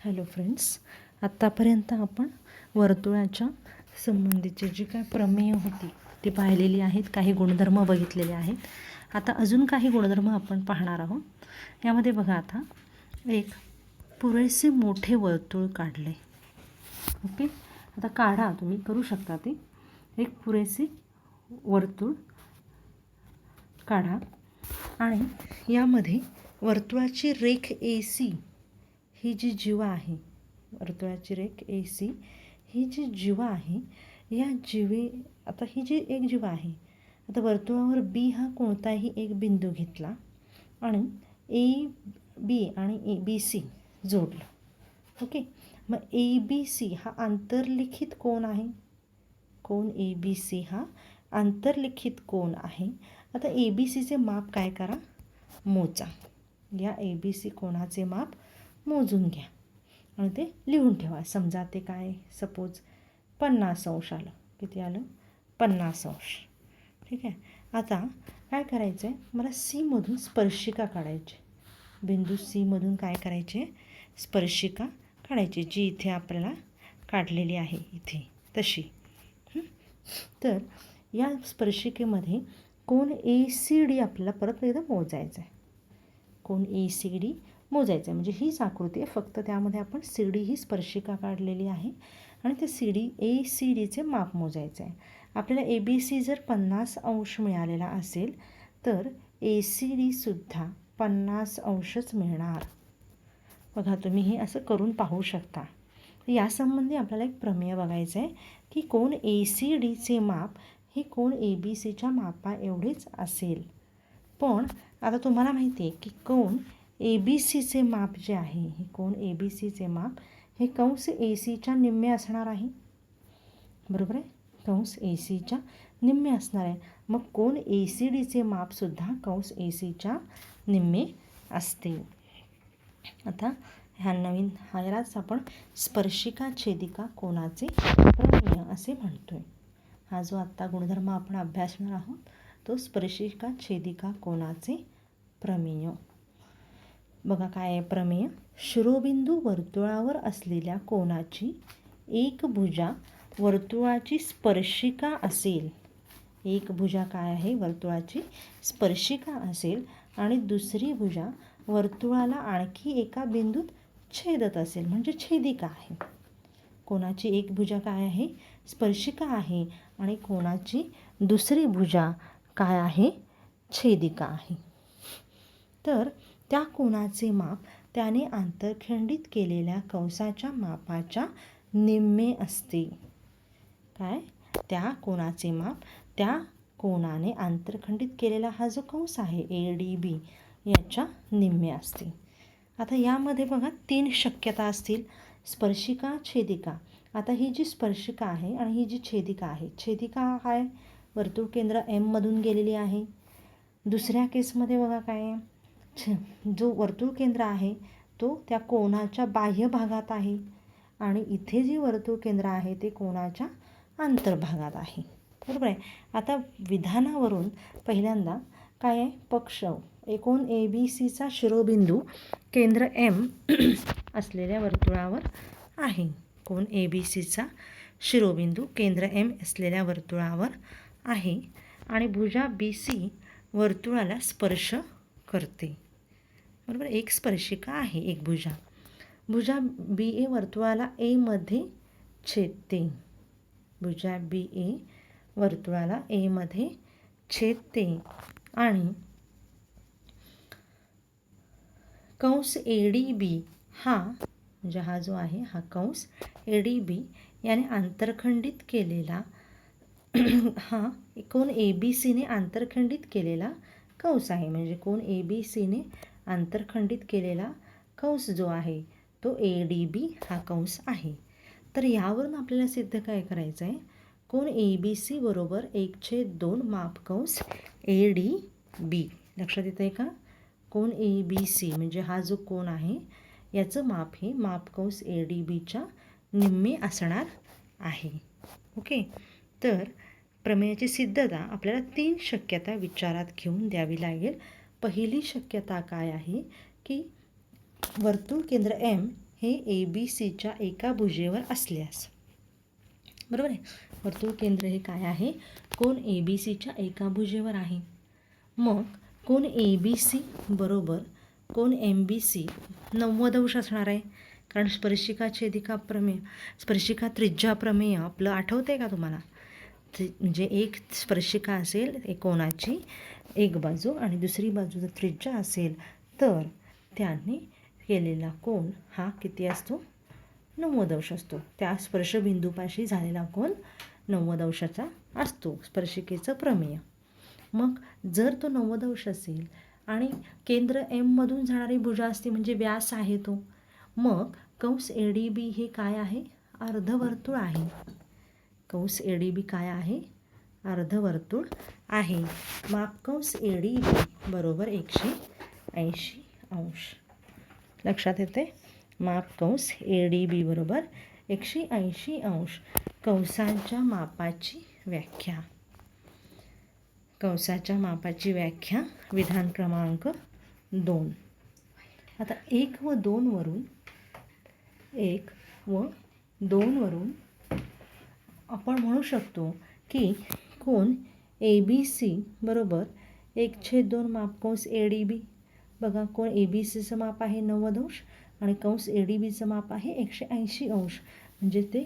Hello friends, आत्तापर्यंत आपण वर्तुळाच्या संबंधीची जी काय प्रमेय होती ती पाहिलेली आहेत, काही गुणधर्म बघितलेले आहेत। आता अजून काही गुणधर्म आपण पाहणार आहोत। यामध्ये बघा, आता एक पुरेसे मोठे वर्तुळ काढले। ओके, आता काढा, तुम्ही करू शकता ते। एक पुरेसे वर्तुळ काढा आणि यामध्ये वर्तुळाची रेख AC ही जी जीवा आहे, वर्तुळाची रेख AC ही जी जीवा आहे, या जीवे आता ही जी एक जीवा आहे, आता वर्तुळावर B हा कोणताही एक बिंदू घेतला आणि AB आणि BC जोडलं। ओके, मग ABC हा आंतरलिखित कोन आहे, कोन ABC हा आंतरलिखित कोन आहे। आता ABCचे माप काय करा, मोजा। या ABC कोणाचे माप मोजून घ्या आणि ते लिहून ठेवा। समजा ते काय, सपोज 50 अंश आलं। किती आलं? 50 अंश। ठीक आहे, आता काय करायचं आहे, मला C मधून स्पर्शिका काढायची। बिंदू C मधून काय करायचे, स्पर्शिका काढायची, जी इथे आपल्याला काढलेली आहे, इथे तशी। तर या स्पर्शिकेमध्ये कोन ACD आपल्याला परत एकदा मोजायचं आहे। कोन ACD मोजायचं आहे, म्हणजे हीच आकृती आहे, फक्त त्यामध्ये आपण CD ही स्पर्शिका काढलेली आहे आणि ते ACDचे माप मोजायचं आहे। आपल्याला ABC जर 50 अंश मिळालेला असेल तर ACD सुद्धा 50 अंशच मिळणार। बघा, तुम्ही हे असं करून पाहू शकता। यासंबंधी आपल्याला एक प्रमेय बघायचं आहे की कोन ACDचे माप हे कोन ABCच्या मापा एवढेच असेल। पण आता तुम्हाला माहिती आहे की कोन ABCचे माप जे आहे, हे कोन ABCचे माप हे कंस ACच्या निम्मे असणार आहे, बरोबर आहे? कंस ACच्या निम्मे असणार आहे। मग कोन ACDचे मापसुद्धा कंस ACच्या निम्मे असते। आता ह्यालाच आपण स्पर्शिका छेदिका कोनाचे प्रमेय असे म्हणतोय। हा जो आत्ता गुणधर्म आपण अभ्यासणार आहोत तो स्पर्शिका छेदिका कोनाचे प्रमेय। बघा काय आहे प्रमेय, शिरोबिंदू वर्तुळावर असलेल्या कोनाची एक भुजा वर्तुळाची स्पर्शिका असेल। एक भुजा काय आहे, वर्तुळाची स्पर्शिका असेल आणि दुसरी भुजा वर्तुळाला आणखी एका बिंदूत छेदत असेल, म्हणजे छेदिका आहे। कोनाची एक भुजा काय आहे, स्पर्शिका आहे आणि कोनाची दुसरी भुजा काय आहे, छेदिका आहे। तर त्या कोनाचे माप त्याने आंतरखंडित केलेल्या कंसाच्या मापाच्या निम्मे असते। काय, त्या कोनाचे माप त्या कोनाने आंतरखंडित केलेला हा जो कंस आहे ADB याच्या निम्मे असते। आता यामध्ये बघा 3 शक्यता असतील, स्पर्शिका छेदिका। आता ही जी स्पर्शिका आहे आणि ही जी छेदिका आहे, छेदिका आहे वर्तुळ केंद्र M मधून गेलेली आहे। दुसऱ्या केसमध्ये बघा काय आहे, जो वर्तुळ केंद्र आहे तो त्या कोनाच्या बाह्य भागात आहे आणि इथे जे वर्तुळ केंद्र आहे ते कोनाच्या अंतर्भागात आहे, बरोबर आहे? आता विधानावरून पहिल्यांदा काय आहे, पक्ष कोन ABCचा शिरोबिंदू केंद्र M असलेल्या वर्तुळावर आहे। कोन ABCचा शिरोबिंदू केंद्र M असलेल्या वर्तुळावर आहे आणि भुजा BC वर्तुळाला स्पर्श करते, बरोबर? एक स्पर्शिका आहे, एक भुजा। भुजा BA वर्तुळाला A मध्ये छेदते। भुजा BA वर्तुळाला A मध्ये छेदते आणि कंस ADB हा, म्हणजे हा जो आहे हा कंस ADB याने आंतरखंडित केलेला हा कोन ABCने आंतरखंडित केलेला कंस आहे, म्हणजे कोन ABCने आंतरखंडित केलेला कंस जो आहे तो ADB हा कंस आहे। तर यावरून आपल्याला सिद्ध काय करायचं आहे, कोन ABC बरोबर 1/2 माप कंस ADB। लक्षात येतं आहे का? कोन ABC म्हणजे हा जो कोन आहे याचं माप हे माप कंस ADBच्या निम्मे असणार आहे। ओके, तर प्रमेयाची सिद्धता आपल्याला 3 शक्यता विचारात घेऊन द्यावी लागेल। पहिली शक्यता काय आहे की वर्तुळ केंद्र M हे ABCच्या एका भुजेवर असल्यास, बरोबर आहे. वर्तुळ केंद्र हे काय आहे, कोन ABCच्या एका भुजेवर आहे. मग कोन ABC बरोबर कोन MBC 90 अंश असणार आहे, कारण स्पर्शिका छेदिका प्रमेय, स्पर्शिका त्रिज्या प्रमेय आपलं आठवतं आहे का तुम्हाला. म्हणजे एक स्पर्शिका असेल एक कोनाची एक बाजू आणि दुसरी बाजू जर त्रिज्या असेल तर त्याने केलेला कोन हा किती असतो, 90 अंश असतो. त्या स्पर्शबिंदूपाशी झालेला कोन 90 अंशाचा असतो, स्पर्शिकेचं प्रमेय. मग जर तो 90 अंश असेल आणि केंद्र एममधून जाणारी भुजा असते म्हणजे व्यास आहे तो, मग कंस ADB हे काय आहे, अर्धवर्तुळ आहे. कंस ADB काय आहे, अर्धवर्तुळ आहे. मापकंस ADB बरोबर 180 अंश. लक्षात येते, मापकंस ADB बरोबर 180 अंश. कंसाच्या मापाची व्याख्या, कंसाच्या मापाची व्याख्या विधान क्रमांक 2. आता 1 व 2 वरून, 1 व 2 वरून आपण म्हणू शकतो की कोन ABC बरोबर 1/2 मापकंस ADB. बघा कोन ABCचं माप आहे 90 अंश आणि कंस ADBचं माप आहे 180 अंश, म्हणजे ते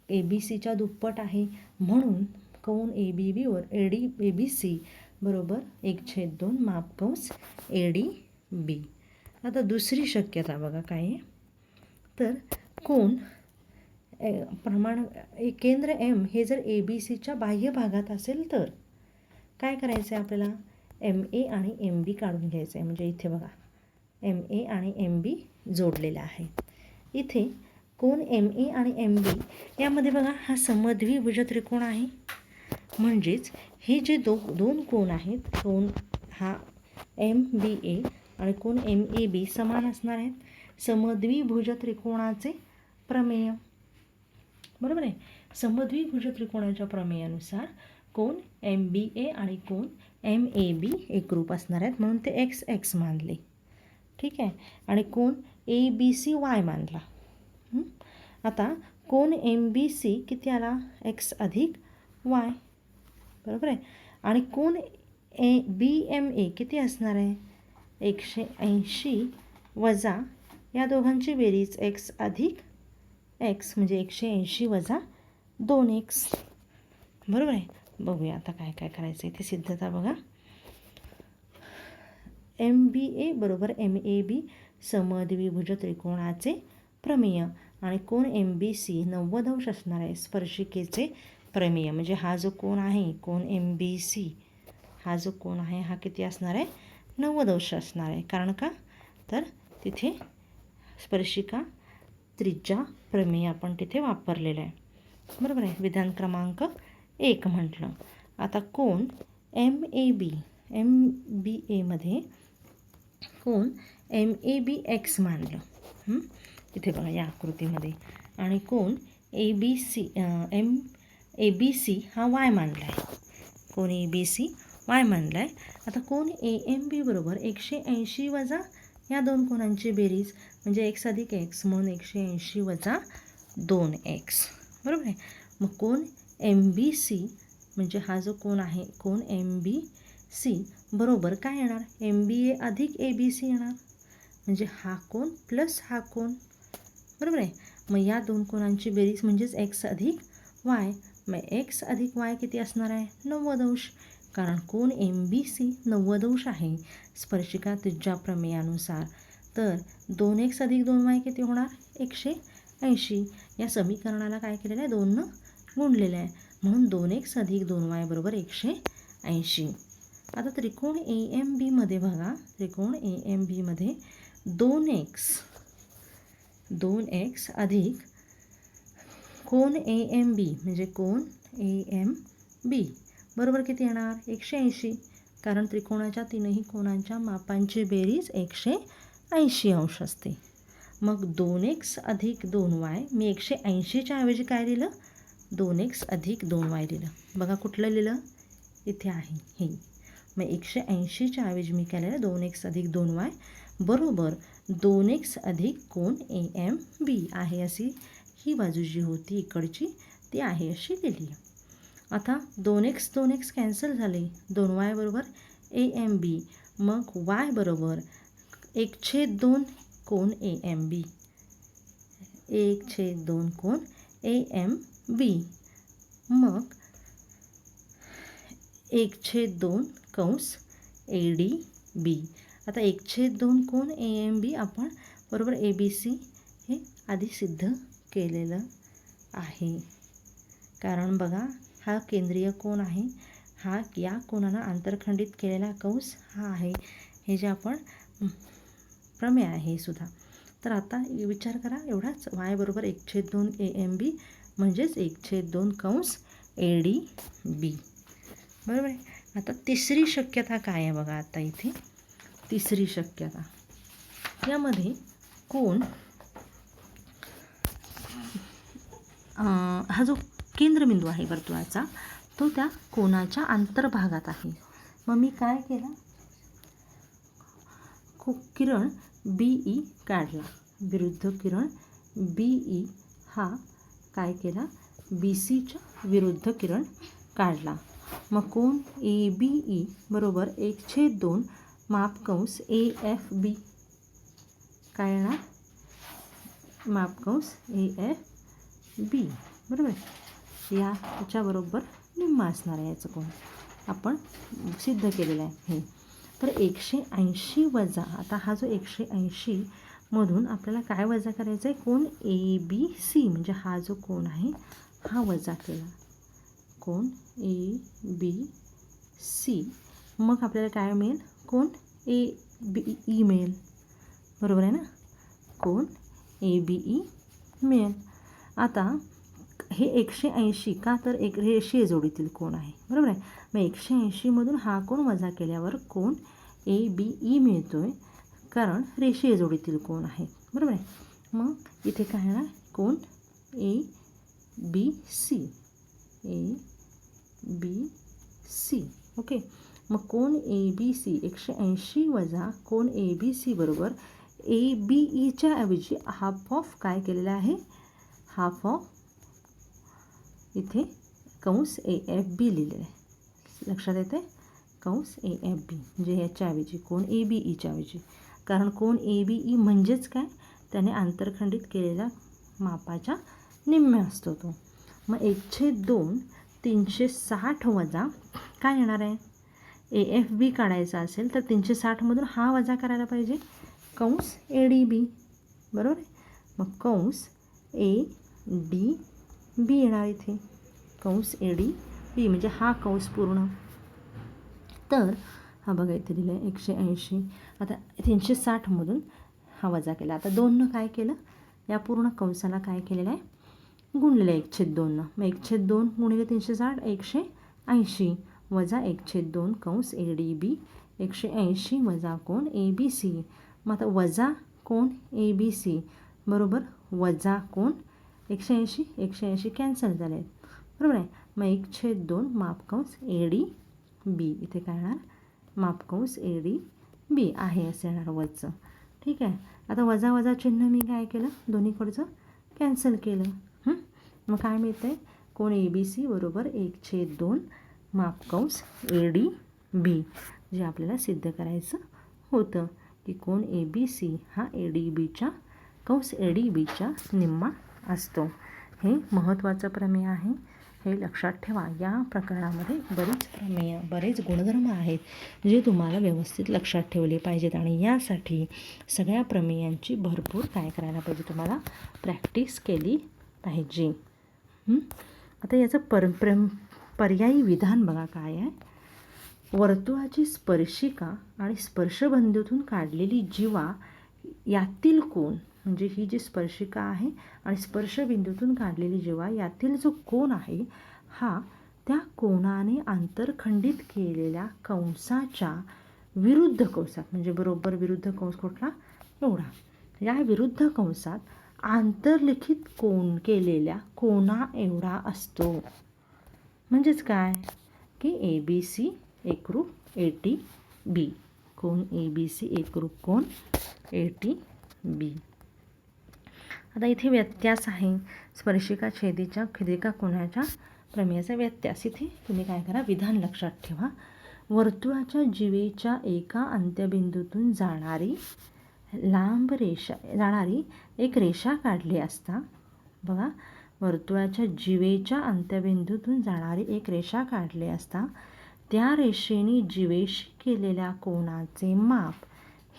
ABCच्या दुप्पट आहे. म्हणून कोन ABC बरोबर 1/2 मापकंस ADB. आता दुसरी शक्यता बघा काय आहे, तर कोन प्रमाण केंद्र M हे जर ABCच्या बाह्य भागात असेल तर काय करायचं आहे आपल्याला, MA आणि MB काढून घ्यायचं आहे. म्हणजे इथे बघा MA आणि MB जोडलेला आहे. इथे कोन MA आणि MB यामध्ये बघा हा समद्विभुज त्रिकोण आहे. म्हणजेच हे जे दोन कोन आहेत, कोन हा MBA आणि कोन MAB समान असणार आहेत. समद्विभुज त्रिकोणाचे प्रमेय, बरोबर आहे. समद्विभुज त्रिकोणाच्या प्रमेयानुसार कोन MBA आणि कोन MAB एकरूप असणार आहेत, म्हणून ते XX मानले. ठीक आहे. आणि कोन ABC Y मानला. आता कोन MBC किती आला, X अधिक Y, बरोबर आहे. आणि कोन BMA किती असणार आहे, 180 वजा या दोघांची बेरीज X अधिक X, म्हणजे 180 वजा 2X, बरोबर आहे. बघूया आता काय काय करायचं आहे ते सिद्धता बघा. MBA बरोबर MAB समद्विभुज त्रिकोणाचे प्रमेय आणि कोन MBC 90 अंश असणार आहे, स्पर्शिकेचे प्रमेय. म्हणजे हा जो कोन आहे कोन MBC, हा जो कोन आहे हा किती असणार आहे, 90 अंश असणार आहे. कारण का, तर तिथे स्पर्शिका त्रिज्या प्रमेय आपण तिथे वापरलेलं आहे, बरोबर आहे. विधान क्रमांक 1 म्हटलं. आता कोन MBA मध्ये कोन MAB X मानलं इथे बघा या आकृतीमध्ये, आणि कोन ABC हा Y मानला आहे, कोन ABC Y मानला आहे. आता कोन AMB बरोबर 180 वजा या दोन कोनांची बेरीज म्हणजे X अधिक X, म्हणून 180 वजा 2X, बरोबर आहे. मग कोन MBC म्हणजे हा जो कोन आहे कोन MBC बरोबर काय येणार, MBA अधिक ABC येणार, म्हणजे हा कोन प्लस हा कोन, बरोबर आहे. मग या दोन कोनांची बेरीज म्हणजेच X अधिक Y, मग X अधिक Y किती असणार आहे, 90 अंश. कारण कोन MBC 90 अंश आहे स्पर्शिका त्रिज्या प्रमेयानुसार. तर 2X अधिक 2Y किती होणार, 180. या समीकरणाला काय केलेलं आहे, 2ने गुणलेलं आहे, म्हणून 2X अधिक 2Y बरोबर 180. आता त्रिकोण AMB मध्ये बघा, त्रिकोण AMB मध्ये 2X अधिक कोन AMB म्हणजे कोन AMB बरोबर किती येणार, 180. कारण त्रिकोणाच्या तीनही कोनांच्या मापांची बेरीज 180 अंश असते. मग 2X अधिक 2Y, मी 180च्या ऐवजी काय लिहिलं, 2X अधिक 2Y लिहिलं. बघा कुठलं लिहिलं, इथे आहे हे. मग 180च्या ऐवजी मी काय लिहिलं, 2X अधिक 2Y बरोबर 2x अधिक कोन AMB आहे, अशी ही बाजू जी होती इकडची ती आहे अशी लिहिली. आता 2x कॅन्सल झाले, 2y बरोबर AMB. मग y बरोबर 1/2 कोन AMB, 1/2 कोन AMB. मग 1/2 कंस ADB. आता 1/2 कोन AMB आपण बरोबर ABC हे आधी सिद्ध केलेलं आहे. कारण बघा, हा केंद्रीय कोन आहे, हा या कोनाला आंतरखंडित केलेला कंस हा आहे. हे जे आपण प्रमेय आहे सुद्धा. तर आता विचार करा एवढाच, y बरोबर 1/2 AMB म्हणजेच 1/2 कंस ADB. बरोबर आहे. आता तिसरी शक्यता काय आहे बघा. आता इथे तिसरी शक्यता, यामध्ये कोन हा जो केंद्रबिंदू आहे वर्तुळाचा तो त्या कोनाच्या अंतर्भागात आहे. मग मी काय केलं, किरण BE काढला, विरुद्ध किरण BE हा काय केला, BCच्या विरुद्ध किरण काढला. मग कोन ABE बरोबर 1/2 माप कंस AFB काय येणार, माप कंस AFB. बरोबर, याच्याबरोबर निम्मा असणार आहे याचं कोन, आपण सिद्ध केलेलं आहे हे. तर 180 वजा, आता हा जो 180 मधून आपल्याला काय वजा करायचं आहे, कोन ABC म्हणजे हा जो कोन आहे हा वजा केला, कोन ABC. मग आपल्याला काय मिळेल, कोन ABE मिळेल. बरोबर आहे ना, कोन ABE मिळेल. आता हे 180 का, तर एक रेषीय जोडीतील कोन आहे. बरोबर आहे. मग 180 मधून हा कोन वजा केल्यावर कोन ABE मिळतोय, कारण रेषीय जोडीतील कोन आहे. बरोबर आहे. मग इथे काय येणार, कोन ABC, ABC. ओके. मग कोन ABC 180 वजा कोन ABC बरोबर ABEच्या ऐवजी हाफ ऑफ काय केलेलं आहे, हाफ ऑफ इथे कंस AFB लिहिलेलं आहे. लक्षात येते, कंस AFB म्हणजे याच्या ऐवजी कोन ABEच्या ऐवजी, कारण कोन ABE म्हणजेच काय, त्याने आंतरखंडित केलेला मापाच्या निम्मे असतो तो. मग 1/2 360 वजा काय येणार आहे, AFB काढायचा असेल तर 360 मधून हा वजा करायला पाहिजे, कंस ADB. बरोबर आहे. मग कंस ADB येणार इथे, कंस ADB म्हणजे हा कंस पूर्ण. तर हा बघा इथे दिलं आहे 180. आता 360 मधून हा वजा केला. आता 2नं काय केलं, या पूर्ण कंसाला काय केलेलं आहे, गुणलेलं आहे 1/2नं. मग 1/2 गुणिले 360 180 वजा 1/2 कंस ADB, 180 वजा कोन ABC. मग आता वजा कोन ABC बरोबर वजा कोन 180 कॅन्सल झाले आहेत. बरोबर आहे. मग 1/2 माप कंस ADB, इथे काय येणार, माप कंस ADB आहे असं येणार वरचं. ठीक आहे. आता वजा वजा चिन्ह मी काय केलं, दोन्हीकडचं कॅन्सल केलं. मग काय मिळतं आहे, कोन ABC बरोबर 1/2 माप कंस ADB, जे आपल्याला सिद्ध करायचं होतं की कोन ABC हा ADBच्या कंस ADBच्या निम्मा असतो. हे महत्त्वाचं प्रमेय आहे, हे लक्षात ठेवा. या प्रकरणामध्ये बरेच गुणधर्म आहेत जे तुम्हाला व्यवस्थित लक्षात ठेवले पाहिजेत, आणि यासाठी सगळ्या प्रमेयांची भरपूर काय करायला पाहिजे, तुम्हाला प्रॅक्टिस केली पाहिजे. आता याचं पर्यायी विधान बघा काय आहे. वर्तुळाची स्पर्शिका आणि स्पर्शबिंदूतून काढलेली जीवा यातील कोन, म्हणजे ही जी स्पर्शिका आहे आणि स्पर्शबिंदूतून काढलेली जीवा यातील जो कोन आहे हा त्या कोनाने आंतरखंडित केलेल्या कंसाच्या विरुद्ध कंसात, म्हणजे बरोबर विरुद्ध कंस कुठला, एवढा, या विरुद्ध कंसात आंतरलिखित कोन केलेल्या कोना एवढा असतो. म्हणजेच काय की ABC एकरूप ATB, कोन ABC एकरूप कोन ATB. बी. आता इथे व्यत्यास आहे, स्पर्शिका छेदिका खिदिका कोणाच्या प्रमेयाचा व्यत्यास. इथे तुम्ही काय करा, विधान लक्षात ठेवा. वर्तुळाच्या जिवेच्या एका अंत्यबिंदूतून जाणारी एक रेषा काढली असता, बघा, वर्तुळाच्या जिवेच्या अंत्यबिंदूतून जाणारी एक रेषा काढली असता त्या रेषेने जिवेशी केलेल्या कोनाचे माप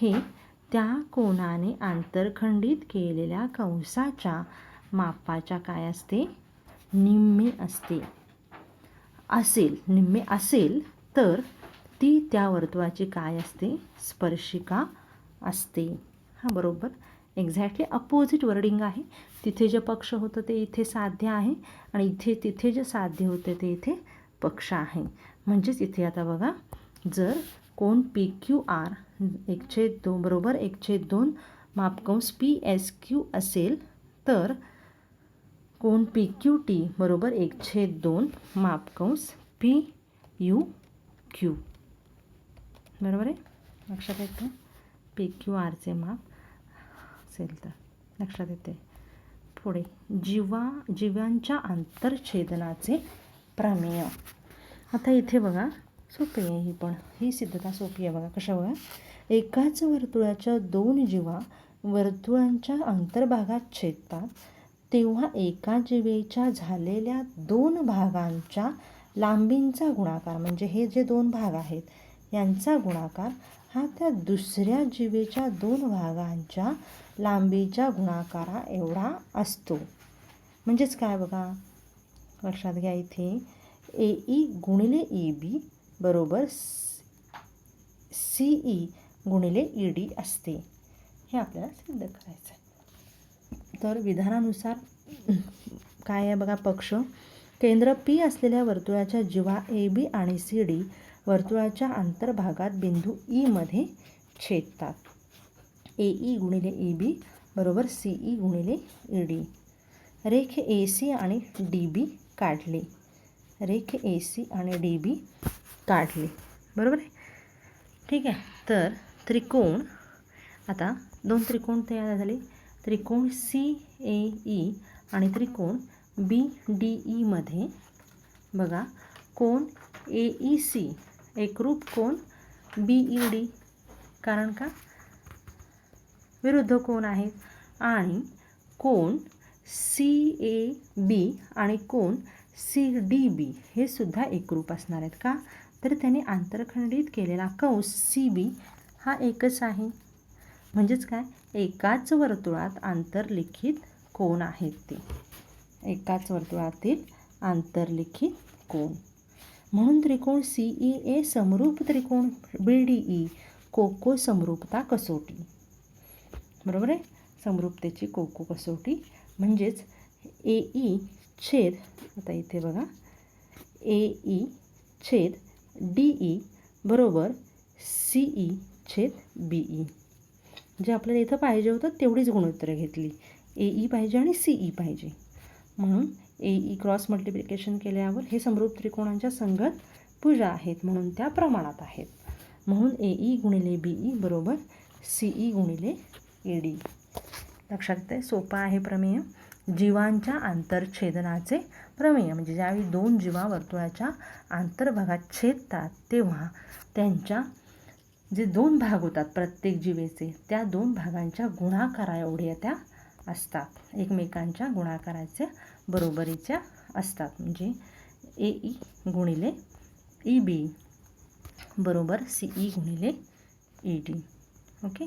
हे त्या कोनाने आंतरखंडित केलेल्या कंसाच्या मापाच्या काय असते, निम्मे असते. निम्मे असेल तर ती त्या वर्तुळाची काय असते, स्पर्शिका असते. हा बरोबर एक्झॅक्टली अपोजिट वर्डिंग आहे. तिथे जे पक्ष होतं ते इथे साध्य आहे आणि तिथे जे साध्य होते ते इथे पक्ष आहे. म्हणजेच इथे आता बघा, जर कोन PQR 1/2 बरोबर 1/2 मापकंस PSQ असेल तर कोन PQT बरोबर 1/2 मापकंस PUQ. बरोबर आहे, लक्षात येतं. PQRचे माप असेल तर लक्षात येते. पुढे जीवांच्या आंतरछेदनाचे प्रमेय. आता इथे बघा, सोपी आहे ही सिद्धता सोपी आहे. बघा कशा, बघा, एकाच वर्तुळाच्या 2 जीवा वर्तुळांच्या अंतर्भागात छेदतात तेव्हा एका जीवेच्या झालेल्या 2 भागांच्या लांबींचा गुणाकार, म्हणजे हे जे 2 भाग आहेत यांचा गुणाकार हा त्या दुसऱ्या जीवेच्या 2 भागांच्या लांबीच्या गुणाकारा एवढा असतो. म्हणजेच काय बघा, लक्षात घ्या, इथे AE गुणिले EB बरोबर CE गुणिले ED असते. हे आपल्याला सिद्ध करायचं आहे. तर विधानानुसार काय आहे बघा, पक्ष केंद्र P असलेल्या वर्तुळाच्या जीवा AB आणि CD वर्तुळाच्या अंतर्भागात बिंदू E मध्ये छेदतात. AE गुणिले EB बरोबर CE गुणिले ED. रेख AC आणि DB काढले. रेख AC आणि DB काढले. बरोबर आहे, ठीक आहे. तर त्रिकोण, आता 2 त्रिकोण तयार झाले. त्रिकोण CAE आणि त्रिकोण BDE मध्ये बघा, कोन AEC एकरूप कोन BED, कारण का विरुद्ध कोन आहेत. आणि कोन CAB आणि कोन CDB हे सुद्धा एकरूप असणार आहेत. का तर त्याने आंतरखंडित केलेला कंस CB हा एकच आहे. म्हणजेच काय, एकाच वर्तुळात आंतरलिखित कोन आहेत ते, एकाच वर्तुळातील आंतरलिखित कोन. म्हणून त्रिकोण CEA समरूप त्रिकोण BDE कोको समरूपता कसोटी. बरोबर आहे, समरूपतेची कोको कसोटी. म्हणजेच AE छेद, आता इथे बघा, AE छेद DE बरोबर CE छेद BE. जे आपल्याला इथं पाहिजे होतं तेवढीच गुणोत्तरं घेतली. AE पाहिजे आणि CE पाहिजे, म्हणून AE क्रॉस मल्टिप्लिकेशन केल्यावर हे समरूप त्रिकोणांच्या संगत भुजा आहेत म्हणून त्या प्रमाणात आहेत. म्हणून AE गुणिले BE बरोबर CE गुणिले ED. लक्षात येते, सोपा आहे प्रमेय. जीवांच्या आंतरछेदनाचे प्रमेय म्हणजे ज्यावेळी 2 जीवा वर्तुळाच्या आंतर्भागात छेदतात तेव्हा त्यांच्या जे 2 भाग होतात प्रत्येक जीवेचे, त्या 2 भागांच्या गुणाकारा एवढ्या त्या असतात, एकमेकांच्या गुणाकाराच्या बरोबरीच्या असतात. म्हणजे AE गुणिले EB बरोबर CE गुणिले ED. ओके,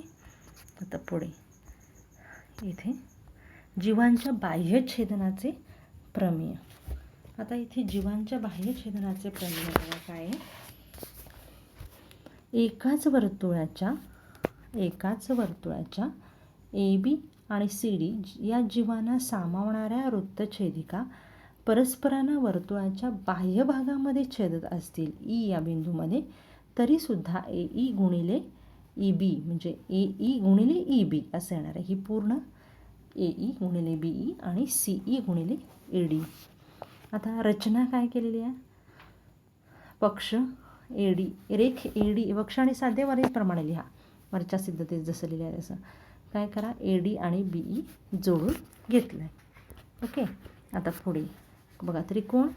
आता पुढे इथे जीवांच्या बाह्य छेदनाचे प्रमेय. आता इथे जीवांच्या बाह्य छेदनाचे प्रमेय काय आहे, एकाच वर्तुळाच्या AB आणि CD या जीवांना सामावणाऱ्या वृत्तछेदिका परस्परांना वर्तुळाच्या बाह्य भागामध्ये छेदत असतील E या बिंदूमध्ये, तरीसुद्धा AE गुणिले EB म्हणजे AE गुणिले EB असं येणार आहे. ही पूर्ण AE गुणिले BE आणि CE गुणिले ED. आता रचना काय केलेली आहे, पक्ष AD, रेख AD, वक्ष आणि साध्य वरील प्रमाणे लिहा, वरच्या सिद्धतेत जसं लिहिलं आहे तसं. काय करा, AD आणि BE जोडून घेतलं आहे. ओके. आता पुढे बघा, त्रिकोण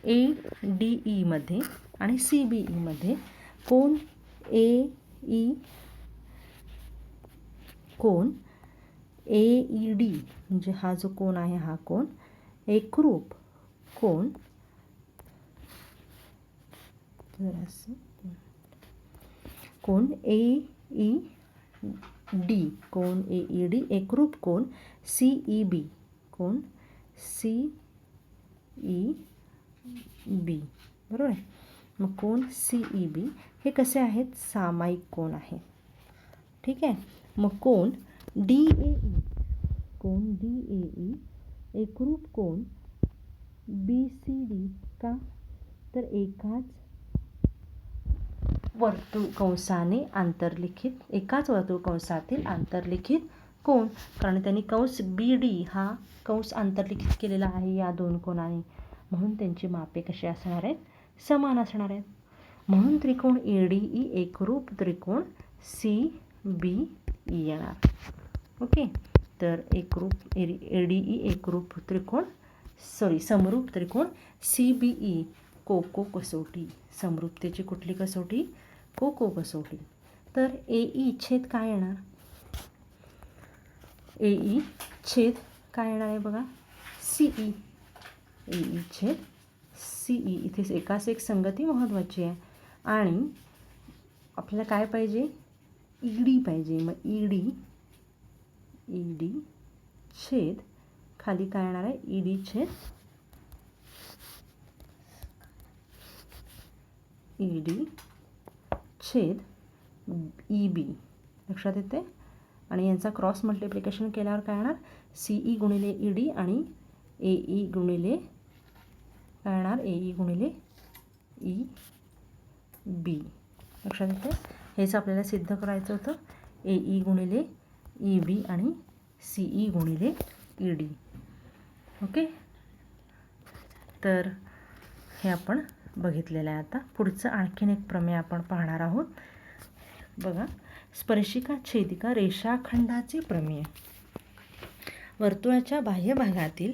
ADE मध्ये आणि CBE मध्ये कोण AED म्हणजे हा जो कोण आहे हा कोण एकरूप कोण कोण AED कोण AED एकरूप कोण CEB कोण CEB बरोबर आहे. मग कोण CEB हे कसे आहेत, सामायिक कोण आहे. ठीक आहे. मग कोण DAE एकरूप कोण BCD का, तर एकाच वर्तुळ कंसातील आंतरलिखित कोण, कारण त्यांनी कंस BD हा कंस आंतरलिखित केलेला आहे या दोन कोणाने, म्हणून त्यांची मापे कशी असणार आहेत, समान असणार आहेत. म्हणून त्रिकोण ADE एकरूप त्रिकोण CBE येणार. ओके. तर ADE एकरूप त्रिकोण समरूप त्रिकोण CBE कोको कसोटी, समरूपतेची कुठली कसोटी, कोको कसोटी. तर AE छेद काय येणार, AE छेद काय येणार आहे बघा, CE. AE छेद CE. इथे एकाच एक संगती महत्त्वाची आहे. आणि आपल्याला काय पाहिजे, ED पाहिजे. मग ED छेद खाली काय येणार आहे, ED छेद EB लक्षात येते. आणि यांचा क्रॉस मल्टिप्लिकेशन केल्यावर काय येणार, CE गुणिले ED आणि AE गुणिले काय येणार, AE गुणिले EB लक्षात येते. हेच आपल्याला सिद्ध करायचं होतं, AE गुणिले EB आणि CE गुणिले ED. ओके. तर हे आपण बघितलेलं आहे. आता पुढचं आणखीन एक प्रमेय आपण पाहणार आहोत. बघा, स्पर्शिका छेदिका रेषाखंडाचे प्रमेय. वर्तुळाच्या बाह्य भागातील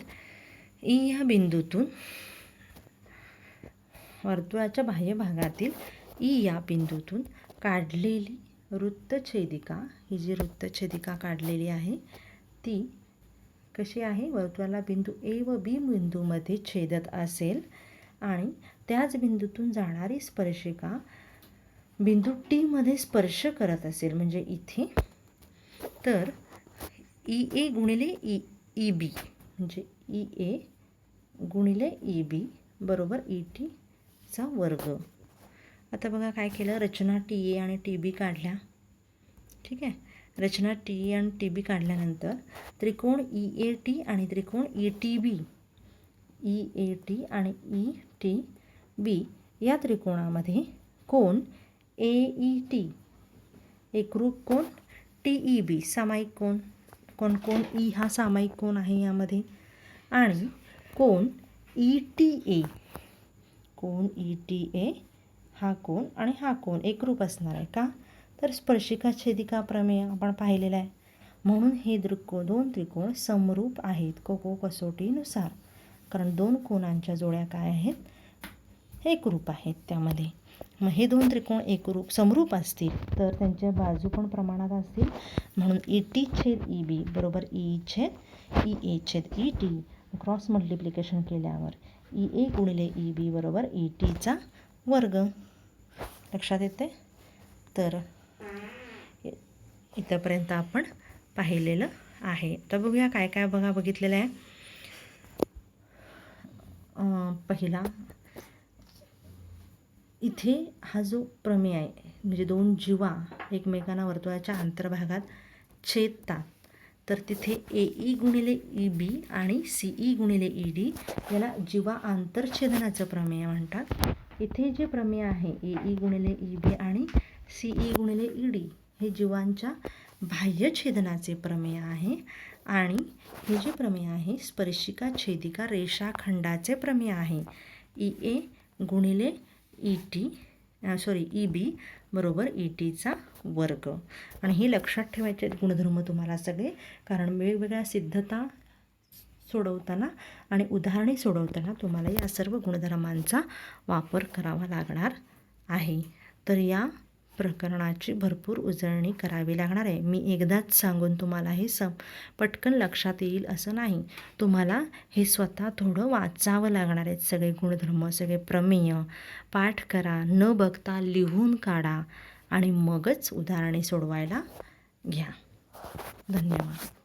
E या बिंदूतून काढलेली वृत्तछेदिका, ही जी वृत्तछेदिका काढलेली आहे ती कशी आहे, वर्तुळाला बिंदू A व B बिंदूमध्ये छेदत असेल आणि त्याच बिंदूतून जाणारी स्पर्शिका बिंदू T मध्ये स्पर्श करत असेल, म्हणजे इथे, तर EA गुणिले EB म्हणजे EA गुणिले EB बरोबर ET चा वर्ग. आता बघा काय केलं, रचना TA आणि TB काढल्या. ठीक आहे. रचना TA आणि TB काढल्यानंतर त्रिकोण EAT आणि त्रिकोण ETB आणि ETB या त्रिकोणामध्ये कोण AET एकरूप कोण TEB सामायिक कोण, कोण E हा सामायिक कोण आहे यामध्ये, आणि कोण ETA हा कोण आणि हा कोण एकरूप असणार आहे. का, तर स्पर्शिका छेदिका प्रमेय आपण पाहिलेला आहे. म्हणून हे दोन त्रिकोण समरूप आहेत कोको कसोटीनुसार, कारण दोन कोणांच्या जोड्या काय आहेत, एकरूप आहेत त्यामध्ये. मग हे दोन त्रिकोण समरूप असतील तर त्यांच्या बाजू पण प्रमाणात असतील. म्हणून ET छेद EB बरोबर EA छेद ET. क्रॉस मल्टिप्लिकेशन केल्यावर EA गुणिले EB बरोबर ET चा वर्ग. लक्षात येते. तर इथंपर्यंत आपण पाहिलेलं आहे. तर बघूया काय काय बघितलेलं आहे. पहिला, इथे हा जो प्रमेय आहे, म्हणजे दोन जीवा एकमेकांना वर्तुळाच्या अंतर्भागात छेदतात, तर तिथे AE गुणिले EB आणि CE गुणिले ED याला जीवा आंतरछेदनाचं प्रमेय म्हणतात. इथे जे प्रमेय आहे AE गुणिले EB आणि CE गुणिले ED हे जीवांच्या बाह्यछेदनाचे प्रमेय आहे. आणि हे जे प्रमेय आहे स्पर्शिका छेदिका रेषाखंडाचे प्रमेय आहे. EA गुणिले EB बरोबर ETचा वर्ग. आणि हे लक्षात ठेवायचे आहेत गुणधर्म तुम्हाला सगळे, कारण वेगवेगळ्या सिद्धता सोडवताना आणि उदाहरणे सोडवताना तुम्हाला या सर्व गुणधर्मांचा वापर करावा लागणार आहे. तर या प्रकरणाची भरपूर उजळणी करावी लागणार आहे. मी एकदाच सांगून तुम्हाला हे पटकन लक्षात येईल असं नाही. तुम्हाला हे स्वतः थोडं वाचावं लागणार आहेत. सगळे गुणधर्म, सगळे प्रमेय पाठ करा, न बघता लिहून काढा आणि मगच उदाहरणे सोडवायला घ्या. धन्यवाद.